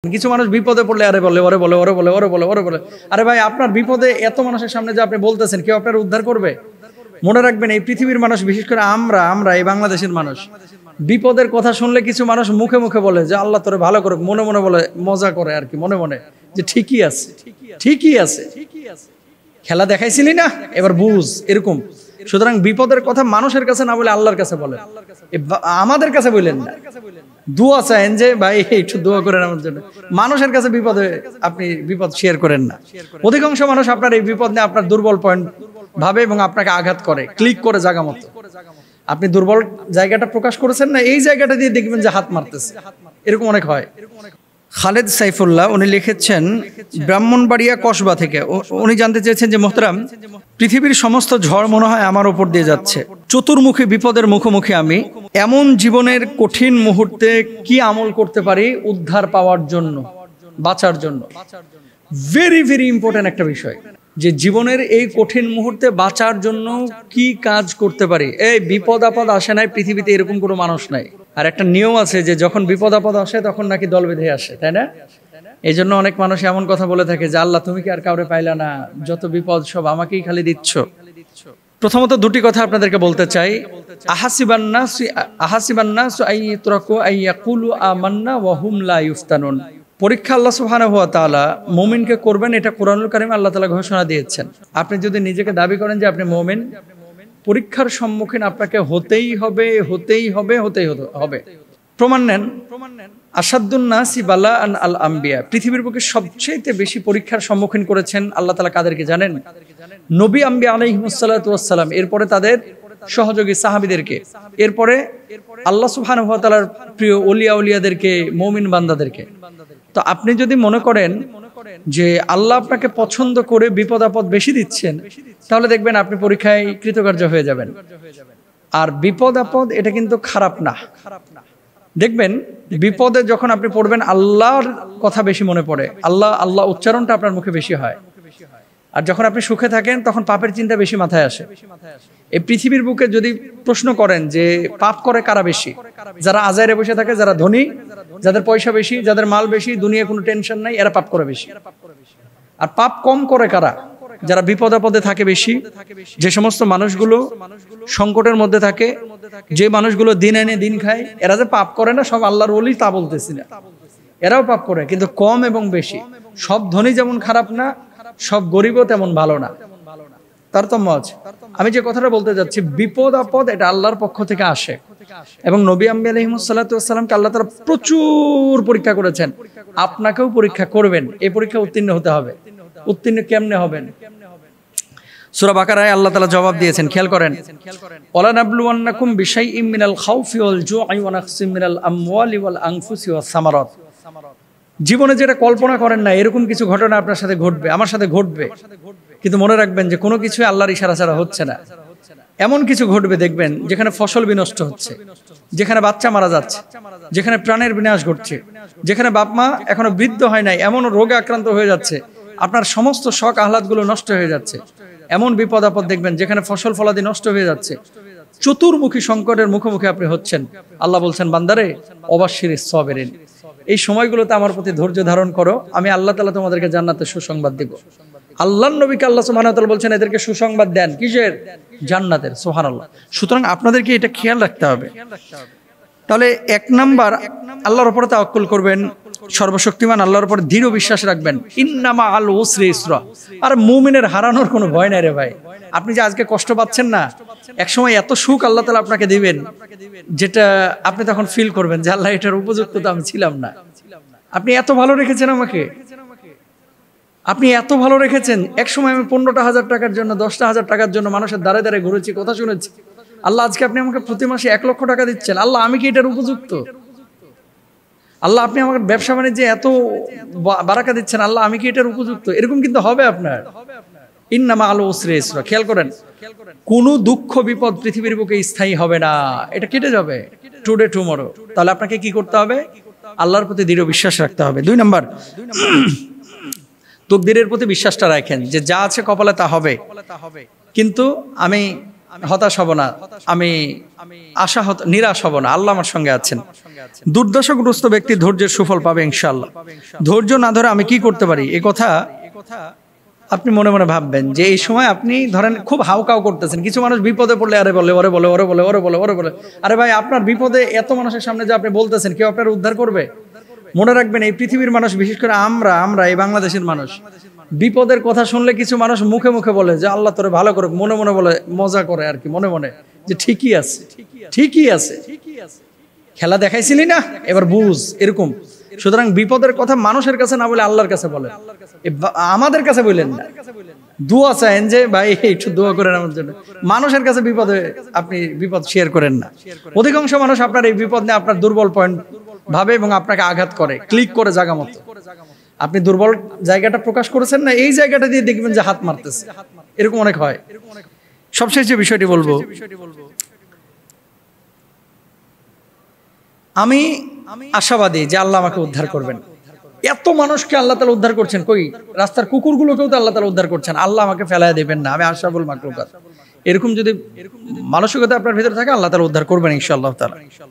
কিছু মানুষ বিপদে পড়লে আরে বলে ওরে বলে ওরে বলে ওরে বলে ওরে বলে। আরে ভাই, আপনার বিপদে এত মানুষের সামনে যে আপনি বলতেছেন, কেউ আপনার উদ্ধার করবে? মনে রাখবেন, এই পৃথিবীর মানুষ, বিশেষ করে আমরা এই বাংলাদেশের মানুষ, বিপদের কথা শুনলে কিছু মানুষ মুখে মুখে বলে যে আল্লাহ তোরে ভালো করুক, মনে মনে বলে, মজা করে আর কি, মনে মনে যে ঠিকই আছে ঠিকই আছে, খেলা দেখাইছিলি না, এবার বুঝ, এরকম। সুতরাং বিপদের কথা মানুষের কাছে না বলে আল্লাহর কাছে বলে, আমাদের কাছে বললেন না। দোয়া চাইেন যে ভাই একটু দোয়া করেন আমার জন্য, মানুষের কাছে বিপদে আপনি বিপদ শেয়ার করেন না। অধিকাংশ মানুষ আপনার এই বিপদ নিয়ে আপনার দুর্বল পয়েন্ট ভাবে এবং আপনাকে আঘাত করে, ক্লিক করে জায়গা মতো। আপনি দুর্বল জায়গাটা প্রকাশ করেছেন না, এই জায়গাটা দিয়ে দেখবেন যে হাত মারতেছে, এরকম অনেক হয়। খালেদ সাইফুল্লাহ উনি লিখেছেন ব্রাহ্মণবাড়িয়া কসবা থেকে। উনি জানতে চেয়েছেন যে মোহতারাম, পৃথিবীর সমস্ত ঝড় মনে হয় আমার উপর দিয়ে যাচ্ছে, চতুর্মুখী বিপদের মুখোমুখি আমি, এমন জীবনের কঠিন মুহূর্তে কি আমল করতে পারি উদ্ধার পাওয়ার জন্য, বাঁচার জন্য? ভেরি ভেরি ইম্পর্টেন্ট একটা বিষয়, যে জীবনের এই কঠিন মুহূর্তে বাঁচার জন্য কি কাজ করতে পারি। এই বিপদ আপদ আসে নাই পৃথিবীতে, এরকম কোনো মানুষ নাই। আর একটা নিয়ম আছে যে যখন বিপদ আপদ আসে তখন নাকি দল বেঁধে আসে, তাই না? এই জন্য অনেক মানুষ এমন কথা বলে থাকে যে আল্লাহ তুমি কি আর কাউরে পাইলা না, যত বিপদ সব আমাকেই খালি দিচ্ছ। প্রথমত দুটি কথা আপনাদেরকে বলতে চাই। আহাসিবান্নাসু আইয়ুতরাকু আইয়াকুলু আমান্না ওয়া হুম লা ইফতানুন। পরীক্ষা আল্লাহ সুবহানাহু ওয়া তাআলা মুমিনকে করবেন, এটা কোরআনুল কারীমে আল্লাহ তাআলা ঘোষণা দিয়েছেন। আপনি যদি নিজেকে দাবি করেন যে আপনি মুমিন, পরীক্ষার সম্মুখীন আপনাকে হতেই হবে, হতেই হবে, হতেই হবে। প্রমাণ নেন, আসাদুন নাসি বালাআন আল আম্বিয়া। পৃথিবীর বুকে সবচেয়ে বেশি পরীক্ষার সম্মুখীন করেছেন আল্লাহ তাআলা কাদেরকে জানেন? নবী আম্বিয়া আলাইহিস সালাতু ওয়াস সালাম, এরপরে তাদের সহযোগী সাহাবীদেরকে, এরপরে আল্লাহ সুবহানাহু ওয়া তাআলার প্রিয় ওলিয়া উলিয়াদেরকে, মুমিন বান্দাদেরকে। তো আপনি যদি মনে করেন যে আল্লাহ আপনাকে পছন্দ করে বিপদ আপদ বেশি দিচ্ছেন, তাহলে দেখবেন আপনি পরীক্ষায় কৃতকার্য হয়ে যাবেন। আর বিপদ আপদ এটা কিন্তু খারাপ না। দেখবেন বিপদে যখন আপনি পড়বেন আল্লাহর কথা বেশি মনে পড়ে, আল্লাহ আল্লাহ উচ্চারণটা আপনার মুখে বেশি হয়। আর যখন আপনি সুখে থাকেন তখন পাপের চিন্তা বেশি মাথায় আসে। এই পৃথিবীর বুকে যদি প্রশ্ন করেন যে পাপ করে কারা বেশি, যারা আজাইরে বসে থাকে, যারা ধনী, যাদের পয়সা বেশি, যাদের মাল বেশি, দুনিয়ায় কোনো টেনশন নাই, এরা পাপ করে বেশি। আর পাপ কম করে কারা? যারা বিপদ আপদে থাকে বেশি, যে সমস্ত মানুষগুলো সংকটের মধ্যে থাকে, যে মানুষগুলো দিন এনে দিন খায়, এরা যে পাপ করে না সব আল্লাহর ওলি তা বলতেছি না, এরাও পাপ করে, কিন্তু কম এবং বেশি। সব ধনী যেমন খারাপ না, সব গরিবও তেমন ভালো না, তারতম্য আছে। আমি যে কথাটা বলতে যাচ্ছি, বিপদ আপদ এটা আল্লাহর পক্ষ থেকে আসে। এবং নবী আম্বিয়া আলাইহিস সালাতু ওয়াস সালামকে আল্লাহ তাআলা প্রচুর পরীক্ষা করেছেন, আপনাকেও পরীক্ষা করবেন। এই পরীক্ষা উত্তীর্ণ হতে হবে। উত্তীর্ণ কেমনে হবেন? সূরা বাকারায় আল্লাহ তাআলা জবাব দিয়েছেন, খেয়াল করেন, ওয়ালা নাবলুওয়ান্নাকুম বিশাইইম মিনাল খাউফি ওয়াল জুই ওয়া নাকসিম মিনাল আমওয়ালি ওয়াল আনফুসি ওয়াস সামারাত। জীবনে যেটা কল্পনা করেন না এরকম কিছু ঘটনা আপনার সাথে ঘটবে, আমার সাথে ঘটবে, কিন্তু মনে রাখবেন যে কোনো কিছু আল্লাহর ইশারা ছাড়া হচ্ছে না। এমন কিছু ঘটবে দেখবেন যেখানে ফসল বিনষ্ট হচ্ছে, যেখানে বাচ্চা মারা যাচ্ছে, যেখানে প্রাণের বিনাশ ঘটছে, যেখানে বাপ মা এখনো বৃদ্ধ হয় নাই, এমন রোগে আক্রান্ত হয়ে যাচ্ছে, আপনার সমস্ত শখ আহ্লাদগুলো নষ্ট হয়ে যাচ্ছে। এমন বিপদ আপদ দেখবেন যেখানে ফসল ফলাদি নষ্ট হয়ে যাচ্ছে, চতুর্মুখী সংকটের মুখোমুখি আপনি হচ্ছেন। আল্লাহ বলছেন, বান্দারে অবাশশিরিস সাবিরিন, এই সময়গুলোতে আমার প্রতি ধৈর্য ধারণ করো, আমি আল্লাহ তাআলা তোমাদেরকে জান্নাতের সুসংবাদ দেব। আল্লাহর নবীকে আল্লাহ সুবহানাহু ওয়া তাআলা বলছেন এদেরকে সুসংবাদ দেন, কিসের? জান্নাতের। সুবহানাল্লাহ। সুতরাং আপনাদেরকে এটা খেয়াল রাখতে হবে। তাহলে এক নাম্বার, আল্লাহর উপরে তাওয়াক্কুল করবেন, সর্বশক্তিমান আল্লাহর উপরে দৃঢ় বিশ্বাস রাখবেন। ইন্নামা আল উসরি ইসরা। আর মুমিনের হারানোর কোনো ভয় নাই রে ভাই। আপনি যে আজকে কষ্ট পাচ্ছেন না, একসময় এত সুখ আল্লাহ তাআলা আপনাকে দিবেন যেটা আপনি তখন ফিল করবেন যে আল্লাহ এটার উপযুক্ত তো আমি ছিলাম না। আপনি এত ভালো রেখেছেন আমাকে, আপনি এত ভালো রেখেছেন। একসময় আমি 15,000 টাকার জন্য, 10,000 টাকার জন্য মানুষের দ্বারে দ্বারে ঘুরেছি, কথা শুনেছি। আল্লাহ আজকে আপনি আমাকে প্রতি মাসে 1 লক্ষ টাকা দিচ্ছেন। আল্লাহ আমি কি এটার উপযুক্ত? আল্লাহ আপনি আমাকে ব্যবসা বাণিজ্যে এত বারাকা দিচ্ছেন, আল্লাহ আমি কি এটার উপযুক্ত? এরকম কিন্তু হবে আপনার। ইন্নামা আল উসরি ইসরা। খেয়াল করেন, কোন দুঃখ বিপদ পৃথিবীর বুকে স্থায়ী হবে না, এটা কেটে যাবে, টুডে টুমরো। তাহলে আপনাকে কি করতে হবে? আল্লাহর প্রতি দৃঢ় বিশ্বাস রাখতে হবে। 2 নাম্বার, তকদিরের প্রতি বিশ্বাসটা রাখেন যে যা আছে কপালে তা হবে, কিন্তু আমি হতাশ হব না, আমি নিরাশ হব না, আল্লাহ আমার সঙ্গে আছেন। দুর্দশাগ্রস্ত ব্যক্তি ধৈর্যের সুফল পাবে ইনশাআল্লাহ। ধৈর্য না ধরে আমি কি করতে পারি, এই কথা আপনি মনে মনে ভাববেন যে এই সময় আপনি ধরেন খুব হাউকাউ করতেছেন। কিছু মানুষ বিপদে পড়লে আরে বলে, ওরে বলে, ওরে বলে, ওরে বলে, ওরে বলে। আরে ভাই, আপনার বিপদে এত মানুষের সামনে যে আপনি বলতেছেন, কেউ আপনার উদ্ধার করবে? মনে রাখবেন, এই পৃথিবীর মানুষ, বিশেষ করে আমরা এই বাংলাদেশের মানুষ, বিপদের কথা শুনলে কিছু মানুষ মুখে মুখে বলে যে আল্লাহ তোরে ভালো করুক, মনে মনে বলে, মজা করে আর কি, মনে মনে যে ঠিকই আছে, ঠিকই আছে, খেলা দেখাইছিলি না, এবার বুঝ, এরকম। সুতরাং বিপদের কথা মানুষের কাছে না বলে আল্লাহর কাছে বলেন, আমাদের কাছে বললেন না। দোয়া চাইেন যে ভাই একটু দোয়া করেন আমার জন্য। মানুষের কাছে বিপদে আপনি বিপদ শেয়ার করেন না। অধিকাংশ মানুষ আপনার এই বিপদ নিয়ে আপনার দুর্বল পয়েন্ট ভাবে এবং আপনাকে আঘাত করে, ক্লিক করে জায়গা মতো। আপনি দুর্বল জায়গাটা প্রকাশ করেছেন না, এই জায়গাটা দিয়ে দেখবেন যে হাত মারতেছে, এরকম অনেক হয়। সবশেষ যে বিষয়টি বলবো, আমি আশাবাদী যে আল্লাহ আমাকে উদ্ধার করবেন। এত মানুষকে আল্লাহ তাআলা উদ্ধার করছেন, কই রাস্তার কুকুরগুলোকেও তো আল্লাহ তাআলা উদ্ধার করছেন। আল্লাহ আমাকে ফেলায় দেবেন না, আমি আশরাফুল মাখলুকাত। এরকম যদি মানসিকতা আপনার ভিতরে থাকে, আল্লাহ তাআলা উদ্ধার করবেন ইনশাআল্লাহ তাআলা।